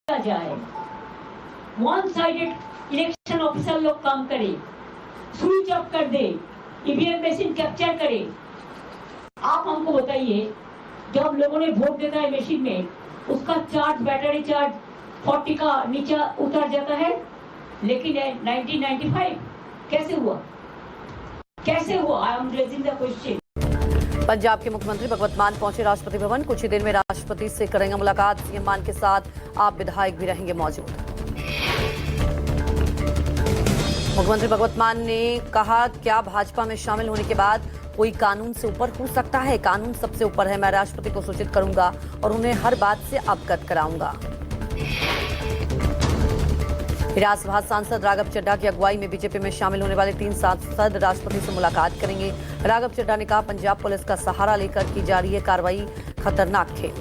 किया जाए, one sided election officer लोग काम करे, स्विच ऑफ कर दे, ईवीएम मशीन कैप्चर करे। आप हमको बताइए, जब लोगों ने वोट देता है मशीन में, उसका चार्ज, बैटरी चार्ज 40 का नीचे उतर जाता है, लेकिन 1995 कैसे हुआ? कैसे हुआ? I am raising the question. Punjab के मुख्यमंत्री भगवंत मान पहुंचे राष्ट्रपति भवन। कुछ ही देर में राष्ट्रपति से करेंगे मुलाकात। सीएम मान के साथ आप विधायक भी रहेंगे मौजूद। मुख्यमंत्री भगवंत मान ने कहा, क्या भाजपा में शामिल होने के बाद कोई कानून से ऊपर हो सकता है? कानून सबसे ऊपर है। मैं राष्ट्रपति को सूचित करूंगा और उन्हें हर बात से अवगत कराऊंगा। राज्यसभा सांसद राघव चड्ढा की अगुवाई में बीजेपी में शामिल होने वाले 3 सांसद राष्ट्रपति से मुलाकात करेंगे। राघव चड्ढा ने कहा, पंजाब पुलिस का सहारा लेकर की जा रही है कार्रवाई खतरनाक खेल।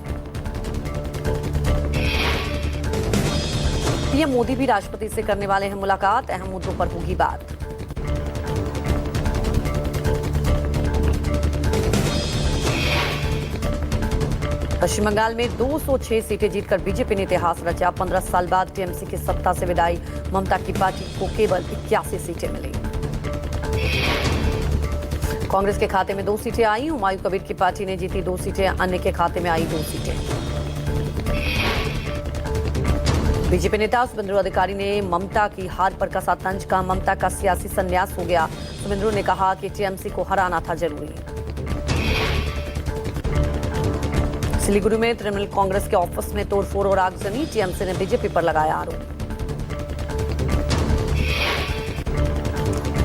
पीएम मोदी भी राष्ट्रपति से करने वाले हैं मुलाकात। अहम मुद्दों पर होगी बात। पश्चिम बंगाल में 206 सीटें जीतकर बीजेपी ने इतिहास रचा। 15 साल बाद टीएमसी की सत्ता से विदाई। ममता की पार्टी को केवल 81 सीटें मिली। कांग्रेस के खाते में 2 सीटें आई। हुमायूं कबीर की पार्टी ने जीती 2 सीटें, अन्य के खाते में आई 2 सीटें। बीजेपी नेता शुभेंदु अधिकारी ने ममता की हार पर कसा तंज। कहा, ममता का सियासी संन्यास हो गया। शुभेंदु ने कहा कि टीएमसी को हराना था जरूरी। सिलीगुड़ी में तृणमूल कांग्रेस के ऑफिस में तोड़फोड़ और आगजनी। टीएमसी ने बीजेपी पर लगाया आरोप।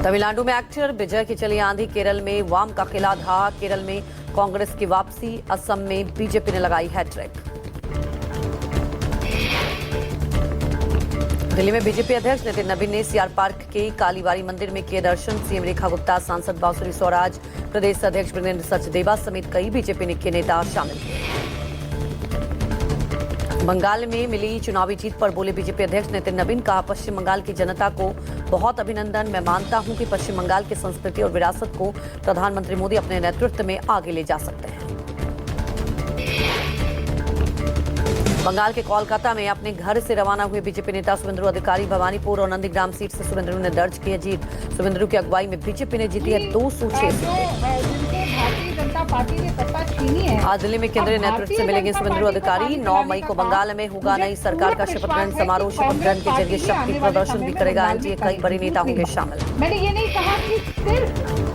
तमिलनाडु में एक्टर विजय की चली आंधी। केरल में वाम का किला था। केरल में कांग्रेस की वापसी। असम में बीजेपी ने लगाई हैट्रिक। दिल्ली में बीजेपी अध्यक्ष नितिन नवीन ने सीआर पार्क के कालीबाड़ी मंदिर में किए दर्शन। सीएम रेखा गुप्ता, सांसद बांसुरी स्वराज, प्रदेश अध्यक्ष ब्रजेंद्र सचदेवा समेत कई बीजेपी के नेता शामिल हुए। बंगाल में मिली चुनावी जीत पर बोले बीजेपी अध्यक्ष नितिन नवीन। कहा, पश्चिम बंगाल की जनता को बहुत अभिनंदन। मैं मानता हूं कि पश्चिम बंगाल की संस्कृति और विरासत को प्रधानमंत्री मोदी अपने नेतृत्व में आगे ले जा सकते हैं। बंगाल के कोलकाता में अपने घर से रवाना हुए बीजेपी नेता शुभेंदु अधिकारी भवानीपुर और नंदीग्राम सीट से शुभेंदु ने दर्ज की है जीत। शुभेंदु की अगुवाई में बीजेपी ने जीती है 206 सीटें। आज दिल्ली में केंद्रीय नेतृत्व से मिलेंगे शुभेंदु अधिकारी। 9 मई को बंगाल में होगा नई सरकार का शपथ ग्रहण समारोह। शपथ ग्रहण के जरिए शक्ति प्रदर्शन भी करेगा एनडीए। कई बड़े नेता होंगे शामिल। मैंने ये नहीं कहा कि सिर्फ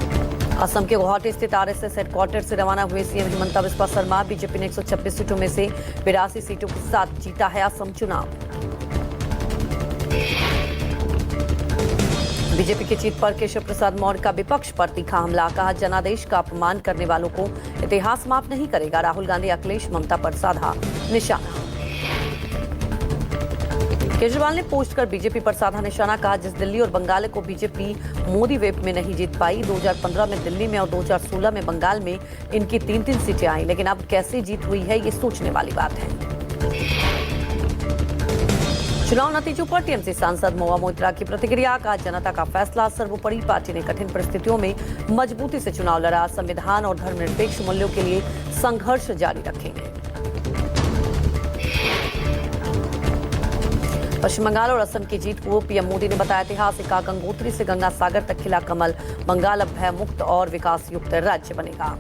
असम के गुवाहाटी स्थित आरएसएस हेडक्वार्टर से रवाना हुए सीएम हिमंता बिस्वा शर्मा। बीजेपी ने 126 सीटों में से 82 सीटों के साथ जीता है असम चुनाव। बीजेपी की जीत पर केशव प्रसाद मौर्य का विपक्ष पर तीखा हमला। कहा, जनादेश का अपमान करने वालों को इतिहास माफ नहीं करेगा। राहुल गांधी, अखिलेश, ममता पर साधा निशाना। केजरीवाल ने पोस्ट कर बीजेपी पर साधा निशाना। कहा, जिस दिल्ली और बंगाल को बीजेपी मोदी वेव में नहीं जीत पाई, 2015 में दिल्ली में और 2016 में बंगाल में इनकी 3-3 सीटें आई, लेकिन अब कैसे जीत हुई है ये सोचने वाली बात है। चुनाव नतीजों पर टीएमसी सांसद महुआ मोइत्रा की प्रतिक्रिया। कहा, जनता का फैसला सर्वोपरि। पार्टी ने कठिन परिस्थितियों में मजबूती से चुनाव लड़ा। संविधान और धर्मनिरपेक्ष मूल्यों के लिए संघर्ष जारी रखेंगे। पश्चिम बंगाल और असम की जीत को पीएम मोदी ने बताया ऐतिहासिक। कहा, गंगोत्री से गंगा सागर तक खिला कमल। बंगाल अब भय मुक्त और विकास युक्त राज्य बनेगा।